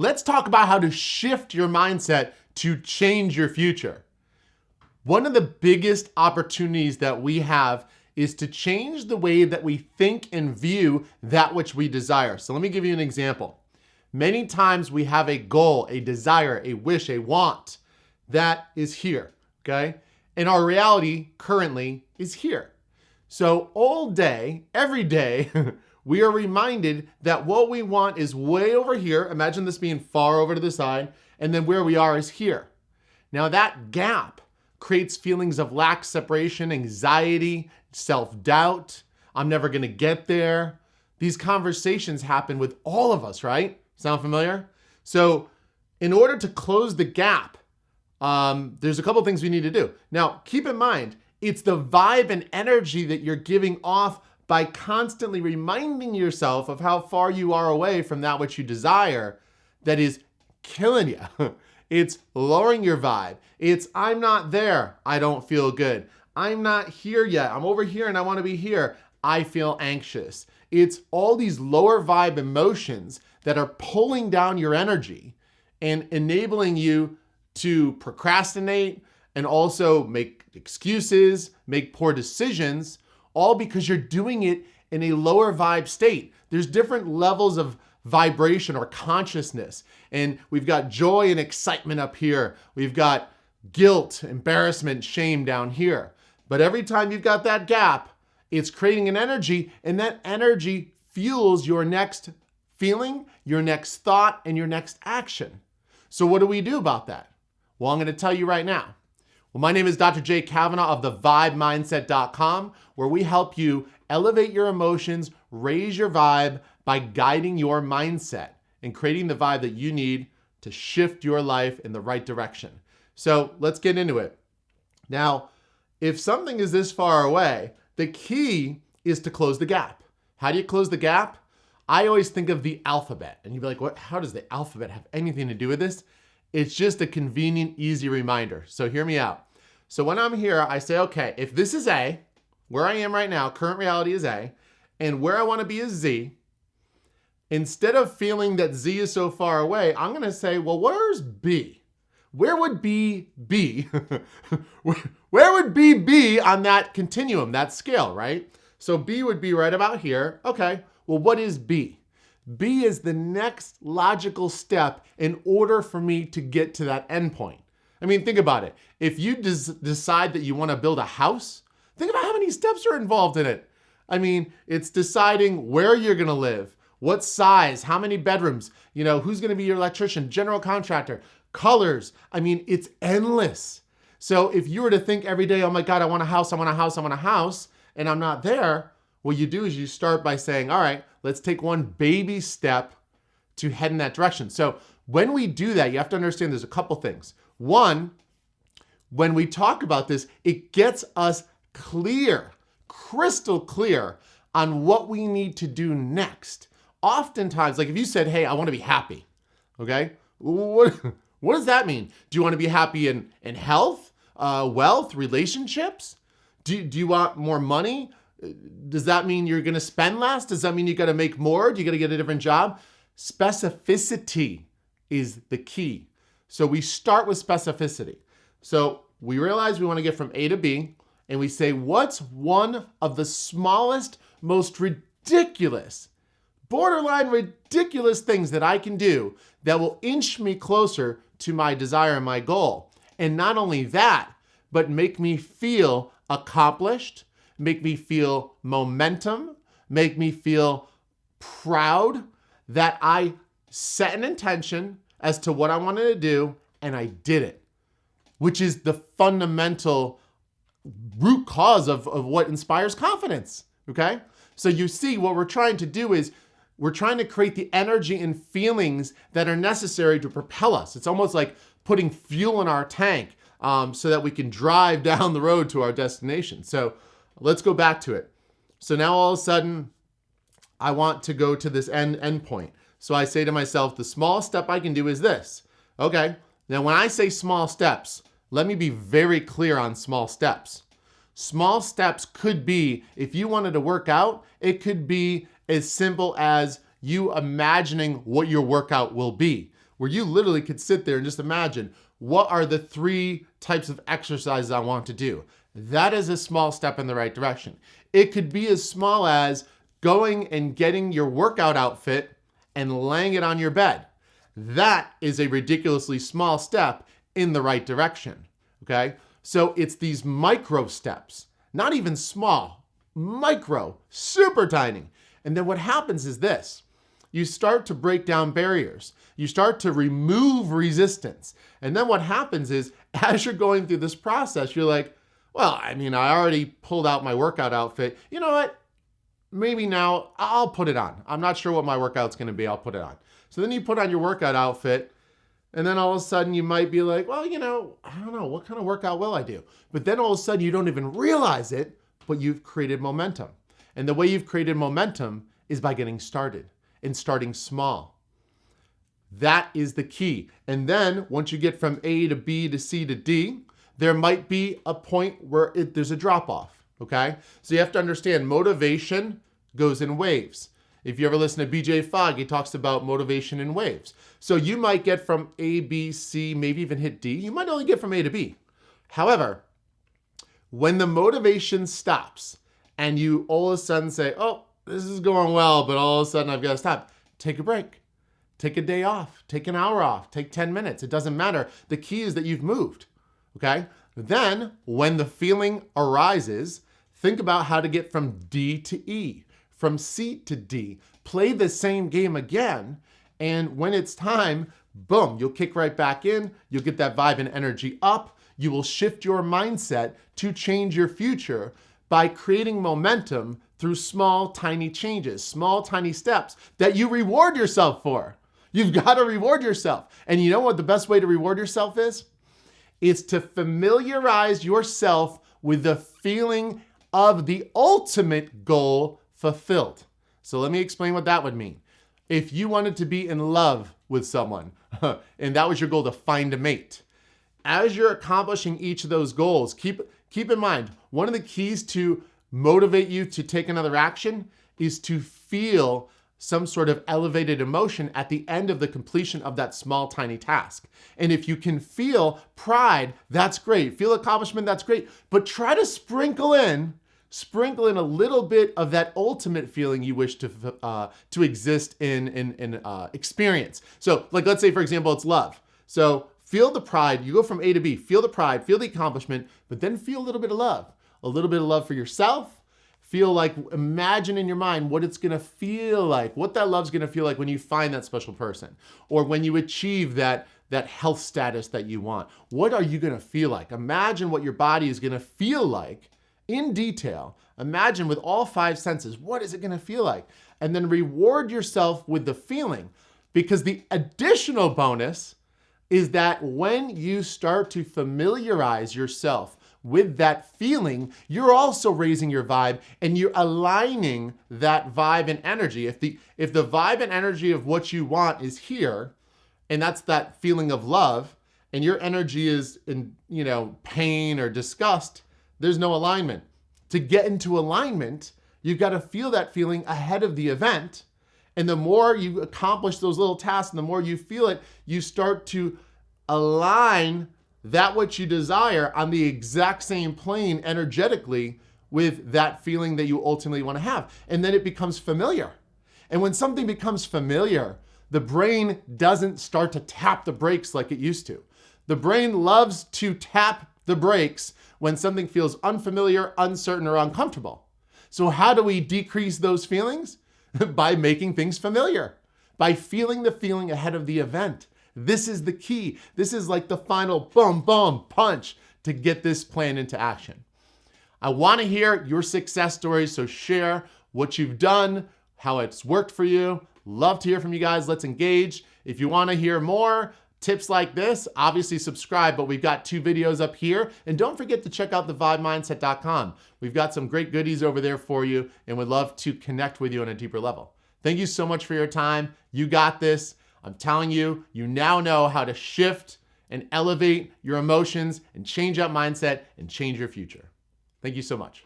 Let's talk about how to shift your mindset to change your future. One of the biggest opportunities that we have is to change the way that we think and view that which we desire. So let me give you an example. Many times we have a goal, a desire, a wish, a want that is here, okay? And our reality currently is here. So all day, every day, we are reminded that what we want is way over here. Imagine this being far over to the side, and then where we are is here. Now that gap creates feelings of lack, separation, anxiety, self-doubt. I'm never gonna get there. These conversations happen with all of us, right? Sound familiar? So in order to close the gap, there's a couple things we need to do. Now, keep in mind, it's the vibe and energy that you're giving off by constantly reminding yourself of how far you are away from that which you desire that is killing you. It's lowering your vibe. It's, I'm not there, I don't feel good. I'm not here yet, I'm over here and I want to be here, I feel anxious. It's all these lower vibe emotions that are pulling down your energy and enabling you to procrastinate and also make excuses, make poor decisions, all because you're doing it in a lower vibe state. There's different levels of vibration or consciousness. And we've got joy and excitement up here. We've got guilt, embarrassment, shame down here. But every time you've got that gap, it's creating an energy, and that energy fuels your next feeling, your next thought, and your next action. So what do we do about that? Well, I'm going to tell you right now. Well, my name is Dr. Jay Kavanaugh of thevibemindset.com, where we help you elevate your emotions, raise your vibe by guiding your mindset and creating the vibe that you need to shift your life in the right direction. So let's get into it. Now, if something is this far away, the key is to close the gap. How do you close the gap? I always think of the alphabet, and you'd be like, what? How does the alphabet have anything to do with this? It's just a convenient, easy reminder. So hear me out. So when I'm here, I say, okay, if this is A, where I am right now, current reality is A, and where I want to be is Z, instead of feeling that Z is so far away, I'm going to say, well, where's B? Where would B be? Where would B be on that continuum, that scale, right? So B would be right about here. Okay, well, what is B? B is the next logical step in order for me to get to that endpoint. I mean, think about it. If you decide that you want to build a house, think about how many steps are involved in it. I mean, it's deciding where you're going to live, what size, how many bedrooms, who's going to be your electrician, general contractor, colors. I mean, it's endless. So if you were to think every day, oh my God, I want a house, I want a house, I want a house, and I'm not there, what you do is you start by saying, all right, let's take one baby step to head in that direction. So when we do that, you have to understand there's a couple things. One, when we talk about this, it gets us clear, crystal clear on what we need to do next. Oftentimes, like if you said, hey, I want to be happy, okay? What does that mean? Do you want to be happy in health, wealth, relationships? Do you want more money? Does that mean you're going to spend less? Does that mean you got to make more? Do you got to get a different job? Specificity is the key. So we start with specificity. So we realize we want to get from A to B, and we say, what's one of the smallest, most ridiculous, borderline ridiculous things that I can do that will inch me closer to my desire and my goal? And not only that, but make me feel accomplished, make me feel momentum, make me feel proud that I set an intention as to what I wanted to do and I did it, which is the fundamental root cause of what inspires confidence, okay? So you see, what we're trying to do is we're trying to create the energy and feelings that are necessary to propel us. It's almost like putting fuel in our tank so that we can drive down the road to our destination. So let's go back to it. So now all of a sudden, I want to go to this end point. So I say to myself, the smallest step I can do is this. Okay, now when I say small steps, let me be very clear on small steps. Small steps could be, if you wanted to work out, it could be as simple as you imagining what your workout will be. where you literally could sit there and just imagine, what are the 3 types of exercises I want to do? That is a small step in the right direction. It could be as small as going and getting your workout outfit and laying it on your bed. That is a ridiculously small step in the right direction, okay? So it's these micro steps, not even small, micro, super tiny. And then what happens is this: you start to break down barriers. You start to remove resistance. And then what happens is, as you're going through this process, you're like, well, I mean, I already pulled out my workout outfit. You know what? Maybe now I'll put it on. I'm not sure what my workout's gonna be. I'll put it on. So then you put on your workout outfit, and then all of a sudden you might be like, well, you know, I don't know, what kind of workout will I do? But then all of a sudden you don't even realize it, but you've created momentum. And the way you've created momentum is by getting started and starting small. That is the key. And then once you get from A to B to C to D, there might be a point where there's a drop off, okay? So you have to understand, motivation goes in waves. If you ever listen to BJ Fogg, he talks about motivation in waves. So you might get from A, B, C, maybe even hit D. You might only get from A to B. However, when the motivation stops and you all of a sudden say, oh, this is going well, but all of a sudden I've got to stop, take a break. Take a day off, take an hour off, take 10 minutes. It doesn't matter. The key is that you've moved, okay? Then when the feeling arises, think about how to get from D to E, from C to D. Play the same game again, and when it's time, boom, you'll kick right back in. You'll get that vibe and energy up. You will shift your mindset to change your future by creating momentum through small, tiny changes, small, tiny steps that you reward yourself for. You've got to reward yourself. And you know what the best way to reward yourself is? It's to familiarize yourself with the feeling of the ultimate goal fulfilled. So let me explain what that would mean. If you wanted to be in love with someone, and that was your goal, to find a mate, as you're accomplishing each of those goals, keep in mind, one of the keys to motivate you to take another action is to feel some sort of elevated emotion at the end of the completion of that small, tiny task. And if you can feel pride, that's great. Feel accomplishment, that's great. But try to sprinkle in a little bit of that ultimate feeling you wish to exist in experience. So, like, let's say, for example, it's love. So feel the pride. You go from A to B. Feel the pride, feel the accomplishment, but then feel a little bit of love. A little bit of love for yourself. Feel like, imagine in your mind what it's gonna feel like, what that love's gonna feel like when you find that special person, or when you achieve that health status that you want. What are you gonna feel like? Imagine what your body is gonna feel like in detail. Imagine with all 5 senses, what is it gonna feel like? And then reward yourself with the feeling, because the additional bonus is that when you start to familiarize yourself with that feeling, you're also raising your vibe and you're aligning that vibe and energy. If the vibe and energy of what you want is here, and that's that feeling of love, and your energy is in, pain or disgust, there's no alignment. To get into alignment, you've got to feel that feeling ahead of the event. And the more you accomplish those little tasks and the more you feel it, you start to align that what you desire on the exact same plane energetically with that feeling that you ultimately want to have. And then it becomes familiar. And when something becomes familiar, the brain doesn't start to tap the brakes like it used to. The brain loves to tap the brakes when something feels unfamiliar, uncertain, or uncomfortable. So how do we decrease those feelings? By making things familiar, by feeling the feeling ahead of the event. This is the key. This is like the final boom, boom, punch to get this plan into action. I want to hear your success stories, so share what you've done, how it's worked for you. Love to hear from you guys. Let's engage. If you want to hear more tips like this, obviously subscribe, but we've got 2 videos up here. And don't forget to check out thevibemindset.com. We've got some great goodies over there for you and would love to connect with you on a deeper level. Thank you so much for your time. You got this. I'm telling you, you now know how to shift and elevate your emotions and change that mindset and change your future. Thank you so much.